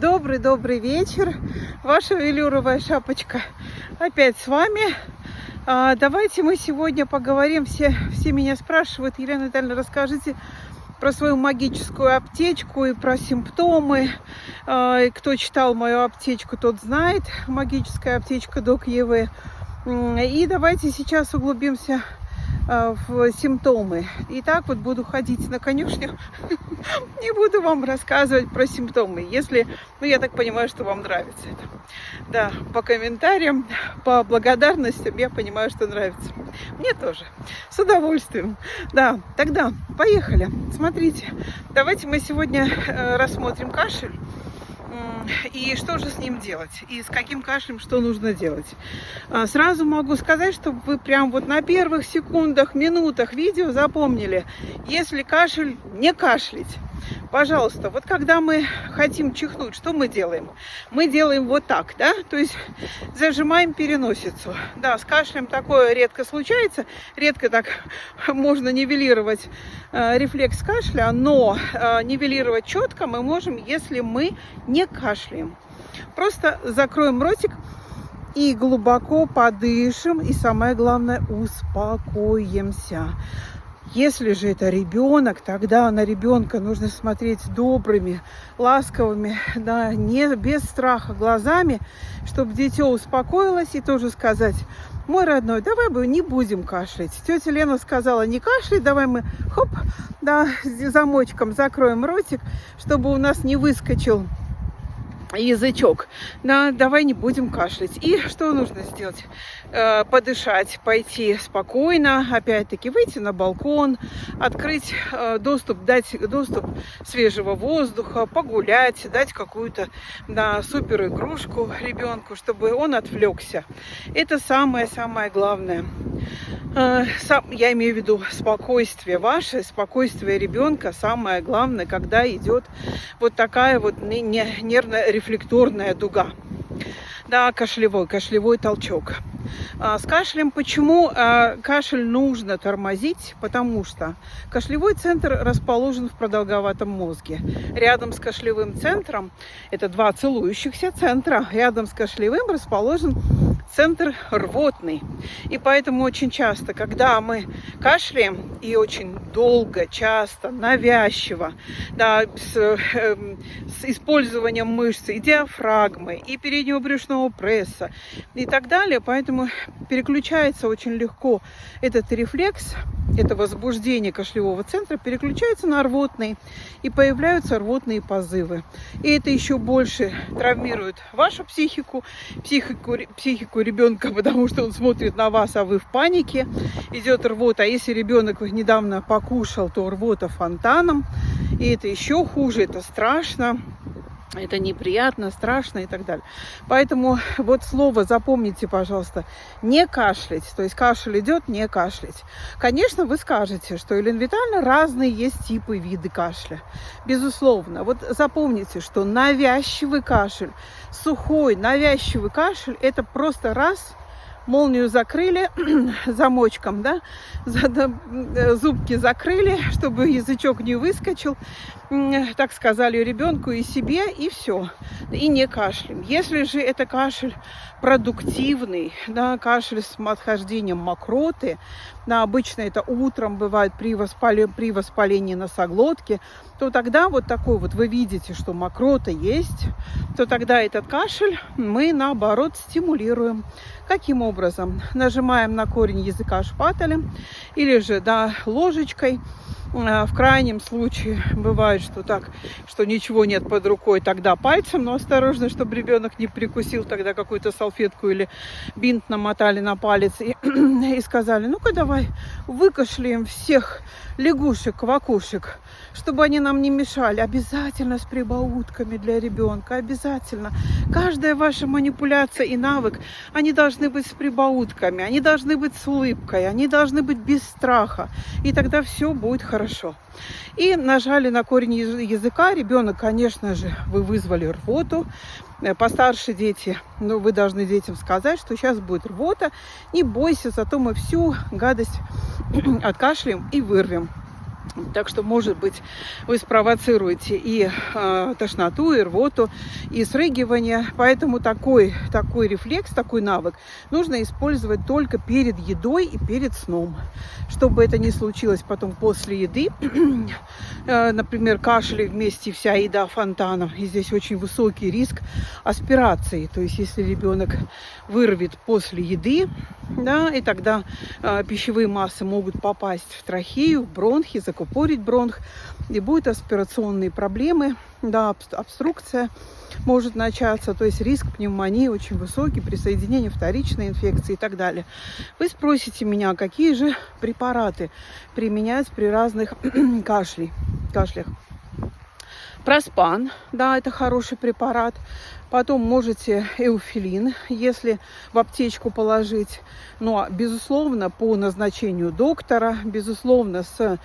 Добрый вечер. Ваша велюровая шапочка опять с вами. Давайте мы сегодня поговорим. Все меня спрашивают: Елена Витальевна, расскажите про свою магическую аптечку и про симптомы. Кто читал мою аптечку, тот знает. Магическая аптечка Док ЕВ. И давайте сейчас углубимся в симптомы. Итак, вот буду ходить на конюшню, не буду вам рассказывать про симптомы, если, я так понимаю, что вам нравится это. Да, по комментариям, по благодарностям я понимаю, что нравится. Мне тоже, с удовольствием. Да, тогда поехали. Смотрите, давайте мы сегодня рассмотрим кашель. И что же с ним делать? И с каким кашлем что нужно делать? Сразу могу сказать, чтобы вы прям вот на первых секундах, минутах видео запомнили. Если кашель, не кашлять. Пожалуйста, вот когда мы хотим чихнуть, что мы делаем? Мы делаем вот так, да? То есть зажимаем переносицу. Да, с кашлем такое редко случается. Редко так можно нивелировать рефлекс кашля, но нивелировать четко мы можем, если мы не кашляем. Просто закроем ротик и глубоко подышим. И самое главное, успокоимся. Если же это ребенок, тогда на ребенка нужно смотреть добрыми, ласковыми, да, не без страха глазами, чтобы дитё успокоилось, и тоже сказать: мой родной, давай мы не будем кашлять. Тетя Лена сказала не кашлять, давай мы хоп, да, замочком закроем ротик, чтобы у нас не выскочил язычок. Да, давай не будем кашлять. И что нужно сделать? Подышать, пойти спокойно, опять-таки выйти на балкон, открыть доступ, дать доступ свежего воздуха, погулять, дать какую-то, да, супер игрушку ребенку, чтобы он отвлекся. Это самое-самое главное. Я имею в виду спокойствие ваше, спокойствие ребенка, самое главное, когда идет вот такая вот нервно-рефлекторная дуга. Да, кашлевой толчок. С кашлем почему кашель нужно тормозить? Потому что кашлевой центр расположен в продолговатом мозге. Рядом с кашлевым центром, это два целующихся центра, рядом с кашлевым расположен центр рвотный. И поэтому очень часто, когда мы кашляем, и очень долго, часто, навязчиво, да, с использованием мышц и диафрагмы, и переднего брюшного пресса, и так далее, поэтому переключается очень легко этот рефлекс, это возбуждение кашлевого центра переключается на рвотный, и появляются рвотные позывы. И это еще больше травмирует вашу психику ребенка, потому что он смотрит на вас, а вы в панике. Идет рвота. А если ребенок недавно покушал, то рвота фонтаном. И это еще хуже, это страшно. Это неприятно, страшно и так далее. Поэтому вот слово запомните, пожалуйста, не кашлять. То есть кашель идет, не кашлять. Конечно, вы скажете, что, Елена Витальевна, разные есть типы, виды кашля. Безусловно. Вот запомните, что навязчивый кашель, сухой навязчивый кашель, это просто раз, молнию закрыли замочком, да, зубки закрыли, чтобы язычок не выскочил, так сказали ребенку и себе, и все, и не кашляем. Если же это кашель продуктивный, да, кашель с отхождением мокроты, да, обычно это утром бывает при воспалении носоглотки, то тогда вот такой вот, вы видите, что мокрота есть, то тогда этот кашель мы наоборот стимулируем. Каким образом? Нажимаем на корень языка шпателем или же, да, ложечкой. В крайнем случае бывает, что так, что ничего нет под рукой, тогда пальцем, но осторожно, чтобы ребенок не прикусил, тогда какую-то салфетку или бинт намотали на палец и сказали: ну-ка давай выкашляем всех лягушек, квакушек, чтобы они нам не мешали. Обязательно с прибаутками для ребенка, обязательно. Каждая ваша манипуляция и навык, они должны быть с прибаутками, они должны быть с улыбкой, они должны быть без страха, и тогда все будет хорошо. И нажали на корень языка. Ребенок, конечно же, вы вызвали рвоту. Постарше дети, но вы должны детям сказать, что сейчас будет рвота. Не бойся, зато мы всю гадость откашляем и вырвем. Так что, может быть, вы спровоцируете и тошноту, и рвоту, и срыгивание. Поэтому такой рефлекс, такой навык нужно использовать только перед едой и перед сном. Чтобы это не случилось потом после еды. Например, кашель вместе вся еда фонтаном. И здесь очень высокий риск аспирации. То есть, если ребенок вырвет после еды, да, и тогда пищевые массы могут попасть в трахею, в бронхи, закупорить бронх, и будут аспирационные проблемы, да, обструкция может начаться, то есть риск пневмонии очень высокий, присоединение вторичной инфекции и так далее. Вы спросите меня, какие же препараты применять при разных кашлях. Проспан, да, это хороший препарат. Потом можете эуфилин, если в аптечку положить. Но, безусловно, по назначению доктора, безусловно, с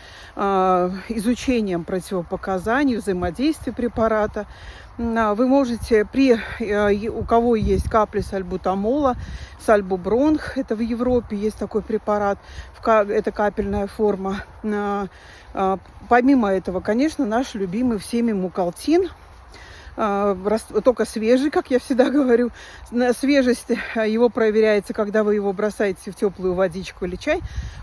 изучением противопоказаний, взаимодействия препарата. Вы можете, у кого есть капли сальбутамола, сальбубронх, это в Европе есть такой препарат, это капельная форма. Помимо этого, конечно, наш любимый всеми мукалтин, только свежий, как я всегда говорю. Свежесть его проверяется, когда вы его бросаете в теплую водичку или чай,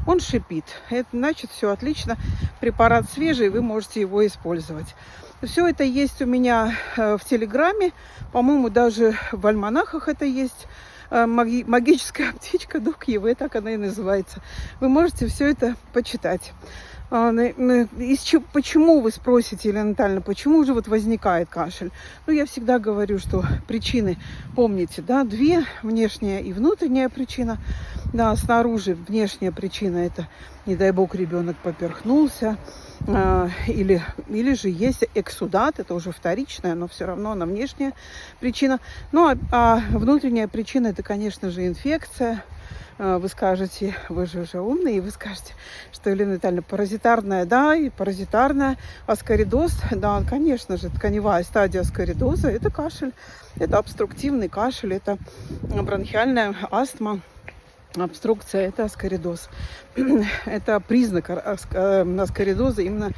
он шипит. Это значит, все отлично. Препарат свежий, вы можете его использовать. Все это есть у меня в Телеграме. По-моему, даже в альманахах это есть. Магическая аптечка Дук ЕВ, так она и называется. Вы можете все это почитать. Почему, вы спросите, Елена Натальевна, почему же вот возникает кашель? Ну, я всегда говорю, что причины, помните, да, две, внешняя и внутренняя причина. Да, снаружи внешняя причина, это, не дай бог, ребенок поперхнулся, или же есть эксудат, это уже вторичная, но все равно она внешняя причина. Ну, а внутренняя причина, это, конечно же, инфекция. Вы скажете, вы же уже умные, и вы скажете, что, Елена Витальевна, паразитарная, да, и паразитарная, аскаридоз, да, конечно же, тканевая стадия аскаридоза, это кашель, это обструктивный кашель, это бронхиальная астма, обструкция, это аскаридоз. Это признак аскаридоза именно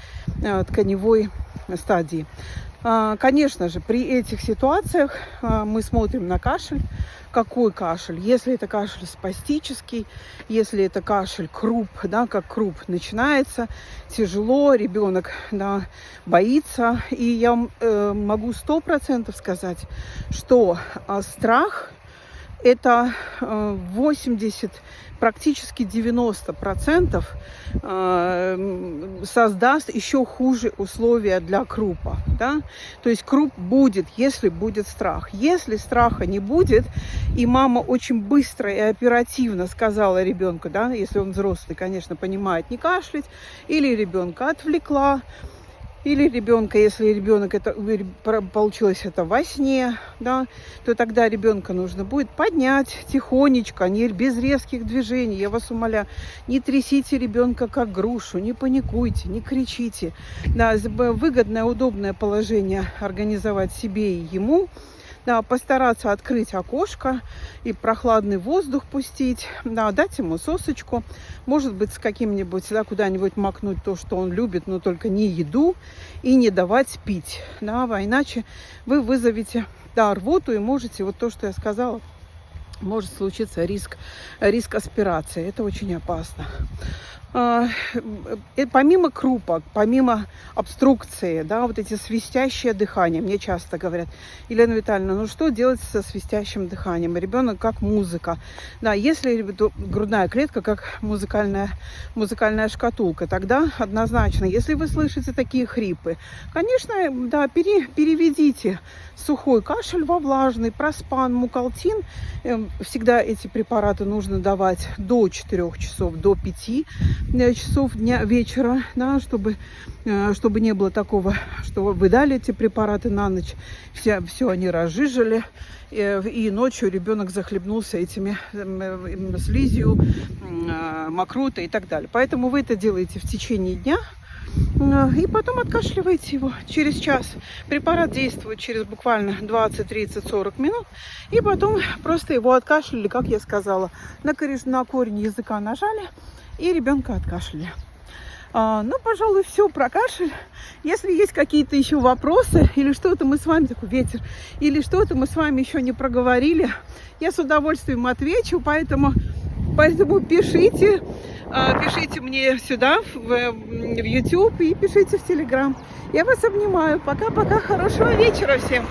тканевой стадии. Конечно же, при этих ситуациях мы смотрим на кашель. Какой кашель? Если это кашель спастический, если это кашель круп, да, как круп начинается, тяжело, ребенок, да, боится. И я могу 100% сказать, что страх – это 80%, практически 90% создаст еще хуже условия для крупа. Да? То есть круп будет, если будет страх. Если страха не будет, и мама очень быстро и оперативно сказала ребенку, да, если он взрослый, конечно, понимает, не кашлять, или ребенка отвлекла, или ребенка, если ребенок это получилось это во сне, да, то тогда ребенка нужно будет поднять тихонечко, не без резких движений. Я вас умоляю, не трясите ребенка как грушу, не паникуйте, не кричите. Да, выгодное, удобное положение организовать себе и ему. Да, постараться открыть окошко и прохладный воздух пустить, да, дать ему сосочку, может быть, с каким-нибудь, да, куда-нибудь макнуть то, что он любит, но только не еду, и не давать пить, да, а иначе вы вызовете, да, рвоту, и можете, вот то, что я сказала, может случиться риск аспирации, это очень опасно. Помимо крупа, помимо обструкции, да, вот эти свистящие дыхания, мне часто говорят, Елена Витальевна, ну что делать со свистящим дыханием? Ребенок как музыка. Да, если грудная клетка как музыкальная шкатулка, тогда однозначно, если вы слышите такие хрипы, конечно, да, переведите сухой кашель во влажный, проспан, мукалтин. Всегда эти препараты нужно давать до 4 часов, до 5 часов дня, вечера, да, чтобы не было такого, что вы дали эти препараты на ночь, все они разжижили, и ночью ребенок захлебнулся этими слизью, мокротой и так далее. Поэтому вы это делаете в течение дня, и потом откашливаете его через час. Препарат действует через буквально 20, 30, 40 минут. И потом просто его откашляли, как я сказала. На корень языка нажали и ребенка откашляли. Ну, пожалуй, все про кашель. Если есть какие-то еще вопросы, или что-то мы с вами, такой ветер, или что-то мы с вами еще не проговорили, я с удовольствием отвечу, поэтому пишите, пишите мне сюда, в YouTube, и пишите в Telegram. Я вас обнимаю. Пока-пока. Хорошего вечера всем.